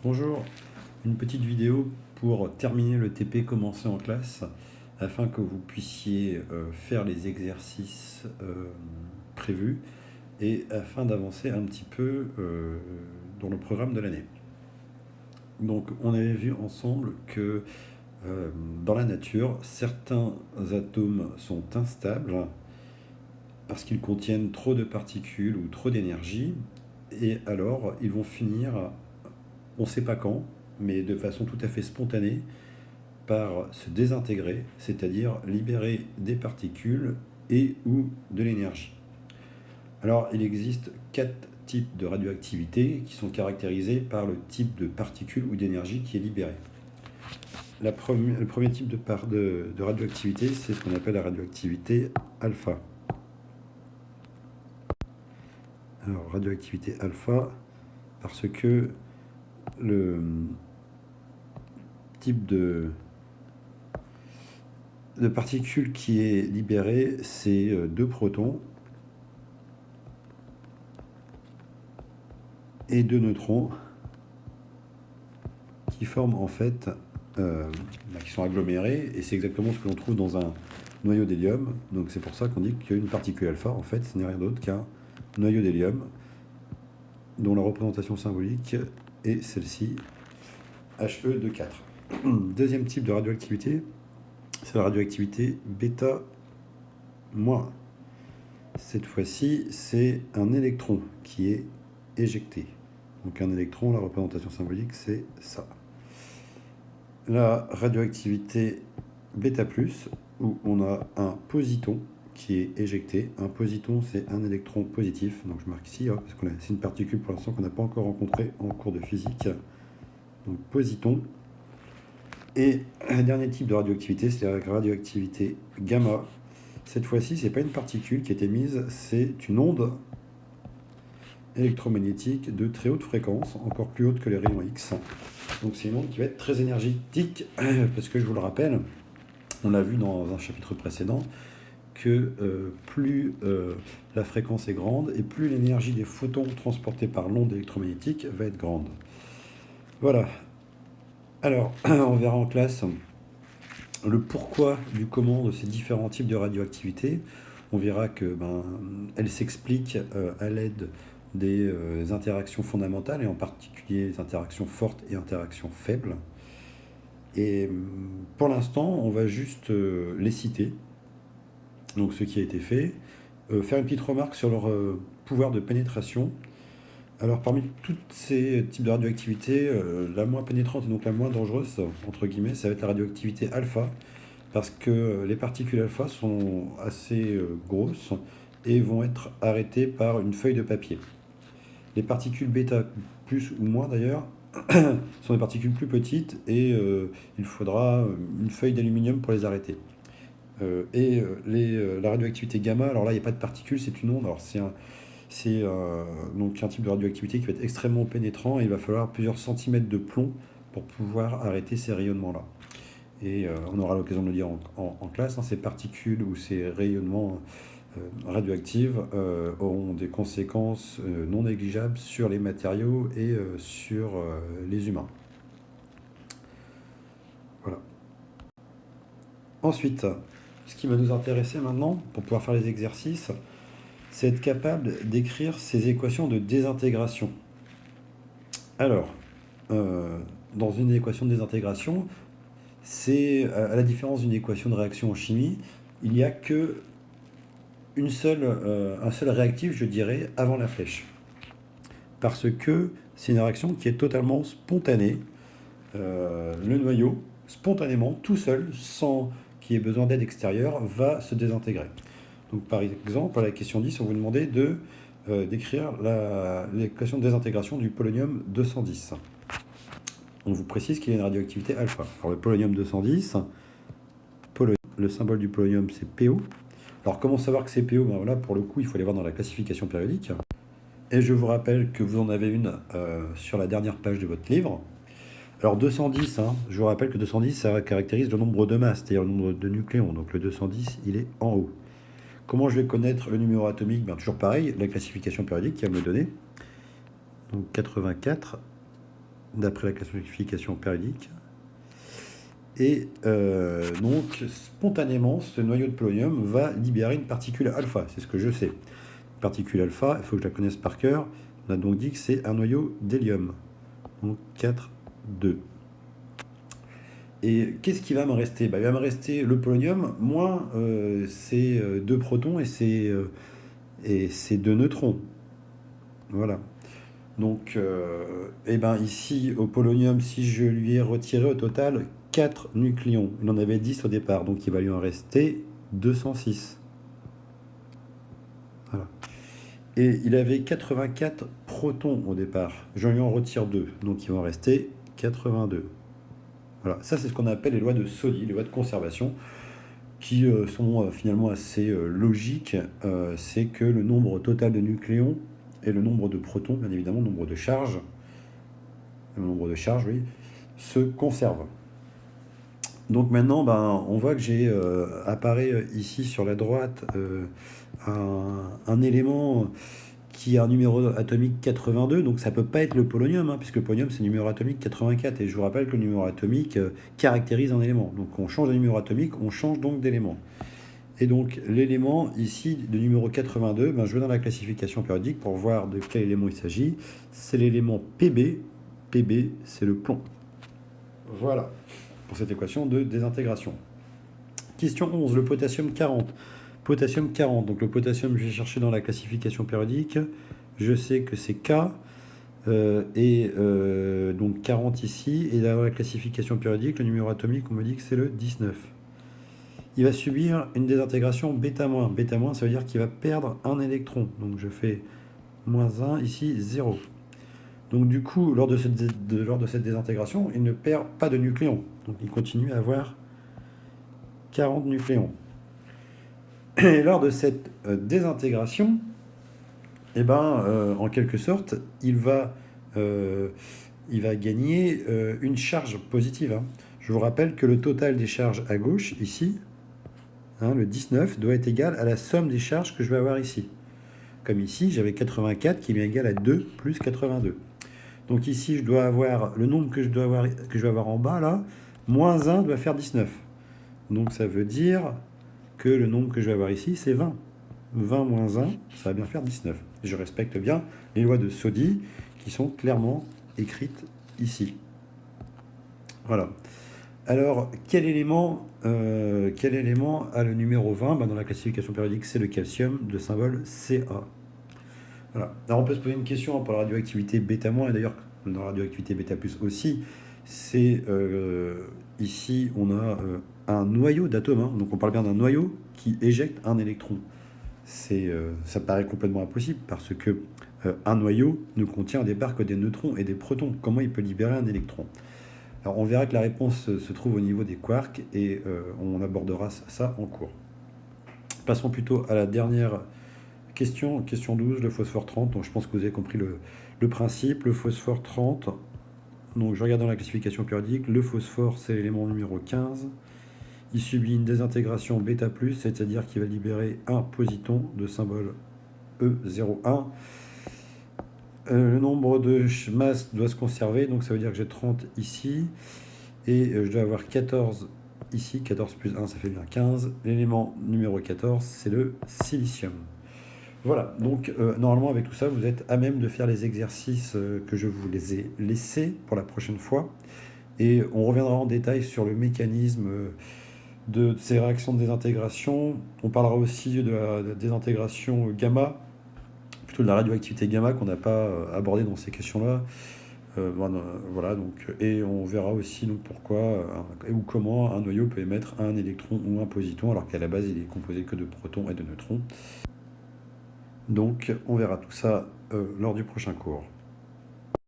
Bonjour, une petite vidéo pour terminer le TP commencé en classe afin que vous puissiez faire les exercices prévus et afin d'avancer un petit peu dans le programme de l'année. Donc on avait vu ensemble que dans la nature, certains atomes sont instables parce qu'ils contiennent trop de particules ou trop d'énergie et alors ils vont finir, on ne sait pas quand, mais de façon tout à fait spontanée, par se désintégrer, c'est-à-dire libérer des particules et ou de l'énergie. Alors il existe 4 types de radioactivité qui sont caractérisés par le type de particules ou d'énergie qui est libéré. Le premier type de radioactivité, c'est ce qu'on appelle la radioactivité alpha. Alors radioactivité alpha, parce que le type de particules qui est libéré, c'est 2 protons et 2 neutrons qui forment en fait, qui sont agglomérés, et c'est exactement ce que l'on trouve dans un noyau d'hélium. Donc c'est pour ça qu'on dit qu'une particule alpha, en fait, ce n'est rien d'autre qu'un noyau d'hélium dont la représentation symbolique est celle-ci, He2 4. Deuxième type de radioactivité, c'est la radioactivité bêta-. Cette fois-ci, c'est un électron qui est éjecté. Donc un électron, la représentation symbolique, c'est ça. La radioactivité bêta+, où on a un positon qui est éjecté. Un positon, c'est un électron positif. Donc je marque ici, parce que c'est une particule pour l'instant qu'on n'a pas encore rencontrée en cours de physique. Donc positon. Et un dernier type de radioactivité, c'est la radioactivité gamma. Cette fois-ci, ce n'est pas une particule qui est émise, c'est une onde électromagnétique de très haute fréquence, encore plus haute que les rayons X. Donc c'est une onde qui va être très énergétique, parce que je vous le rappelle, on l'a vu dans un chapitre précédent, que plus la fréquence est grande et plus l'énergie des photons transportés par l'onde électromagnétique va être grande. Voilà. Alors, on verra en classe le pourquoi du comment de ces différents types de radioactivité. On verra que elle s'explique à l'aide des interactions fondamentales, et en particulier les interactions fortes et interactions faibles. Et pour l'instant, on va juste les citer, donc ce qui a été fait, faire une petite remarque sur leur pouvoir de pénétration. Alors parmi tous ces types de radioactivité, la moins pénétrante et donc la moins dangereuse, entre guillemets, ça va être la radioactivité alpha, parce que les particules alpha sont assez grosses et vont être arrêtées par une feuille de papier. Les particules bêta, plus ou moins d'ailleurs, sont des particules plus petites et il faudra une feuille d'aluminium pour les arrêter. La radioactivité gamma, alors là il n'y a pas de particules, c'est une onde. Alors c'est donc un type de radioactivité qui va être extrêmement pénétrant, et il va falloir plusieurs centimètres de plomb pour pouvoir arrêter ces rayonnements-là. Et on aura l'occasion de le dire en classe, ces particules ou ces rayonnements radioactifs auront des conséquences non négligeables sur les matériaux et sur les humains. Voilà. Ensuite, ce qui va nous intéresser maintenant, pour pouvoir faire les exercices, c'est être capable d'écrire ces équations de désintégration. Alors, dans une équation de désintégration, c'est, à la différence d'une équation de réaction en chimie, il n'y a que un seul réactif, je dirais, avant la flèche. Parce que c'est une réaction qui est totalement spontanée. Le noyau, spontanément, tout seul, sans qu'il y ait besoin d'aide extérieure, va se désintégrer. Donc par exemple, à la question 10, on vous demandait d'écrire l'équation de désintégration du polonium 210. On vous précise qu'il y a une radioactivité alpha. Alors le polonium 210, le symbole du polonium c'est PO. Alors comment savoir que c'est PO? Voilà, pour le coup, il faut aller voir dans la classification périodique. Et je vous rappelle que vous en avez une sur la dernière page de votre livre. Alors 210, je vous rappelle que 210, ça caractérise le nombre de masses, c'est-à-dire le nombre de nucléons. Donc le 210, il est en haut. Comment je vais connaître le numéro atomique? Toujours pareil, la classification périodique qui va me le donner. Donc 84, d'après la classification périodique. Et donc, spontanément, ce noyau de polonium va libérer une particule alpha. C'est ce que je sais. Une particule alpha, il faut que je la connaisse par cœur. On a donc dit que c'est un noyau d'hélium. Donc 4, 2. Et qu'est-ce qui va me rester? Il va me rester le polonium moins ces 2 protons et ces 2 neutrons. Voilà. Donc, ici, au polonium, si je lui ai retiré au total 4 nucléons, il en avait 10 au départ, donc il va lui en rester 206. Voilà. Et il avait 84 protons au départ. Je lui en retire 2, donc il va en rester 82. Voilà, ça c'est ce qu'on appelle les lois de Soddy, les lois de conservation, qui sont finalement assez logiques. C'est que le nombre total de nucléons et le nombre de protons, bien évidemment, le nombre de charges, oui, se conservent. Donc maintenant, on voit que j'ai apparaît ici sur la droite un élément qui a un numéro atomique 82, donc ça ne peut pas être le polonium, puisque le polonium c'est le numéro atomique 84, et je vous rappelle que le numéro atomique caractérise un élément. Donc on change de numéro atomique, on change donc d'élément. Et donc l'élément ici de numéro 82, je vais dans la classification périodique pour voir de quel élément il s'agit. C'est l'élément Pb. Pb, c'est le plomb. Voilà, pour cette équation de désintégration. Question 11, le potassium 40. Potassium 40, donc le potassium, je vais chercher dans la classification périodique. Je sais que c'est K, donc 40 ici. Et dans la classification périodique, le numéro atomique, on me dit que c'est le 19. Il va subir une désintégration β-. β-, ça veut dire qu'il va perdre un électron. Donc je fais moins 1, ici 0. Donc du coup, lors de cette désintégration, il ne perd pas de nucléons. Donc il continue à avoir 40 nucléons. Et lors de cette désintégration, en quelque sorte, il va gagner une charge positive. Je vous rappelle que le total des charges à gauche, ici, le 19, doit être égal à la somme des charges que je vais avoir ici. Comme ici, j'avais 84 qui est bien égal à 2 plus 82. Donc ici, je dois avoir le nombre que je vais avoir en bas, là, moins 1 doit faire 19. Donc ça veut dire que le nombre que je vais avoir ici, c'est 20. 20 moins 1, ça va bien faire 19. Je respecte bien les lois de Soddy qui sont clairement écrites ici. Voilà. Alors, quel élément a le numéro 20 dans la classification périodique, c'est le calcium, de symbole Ca. Voilà. Alors, on peut se poser une question pour la radioactivité β-, et d'ailleurs, dans la radioactivité β+, aussi, c'est ici, on a un noyau d'atomes, donc on parle bien d'un noyau qui éjecte un électron. Ça paraît complètement impossible, parce que un noyau ne contient au départ que des neutrons et des protons. Comment il peut libérer un électron? Alors on verra que la réponse se trouve au niveau des quarks, et on abordera ça en cours. Passons plutôt à la dernière question, question 12, le phosphore 30. Donc je pense que vous avez compris le principe. Le phosphore 30, donc je regarde dans la classification périodique, le phosphore c'est l'élément numéro 15. Il subit une désintégration β+, c'est-à-dire qu'il va libérer un positon de symbole E01. Le nombre de masses doit se conserver, donc ça veut dire que j'ai 30 ici, et je dois avoir 14 ici, 14 plus 1, ça fait bien 15. L'élément numéro 14, c'est le silicium. Voilà, donc normalement avec tout ça, vous êtes à même de faire les exercices que je vous les ai laissés pour la prochaine fois, et on reviendra en détail sur le mécanisme de ces réactions de désintégration. On parlera aussi de la désintégration gamma, plutôt de la radioactivité gamma qu'on n'a pas abordé dans ces questions-là. Voilà, donc, et on verra aussi donc, pourquoi ou comment un noyau peut émettre un électron ou un positon, alors qu'à la base il est composé que de protons et de neutrons. Donc on verra tout ça lors du prochain cours.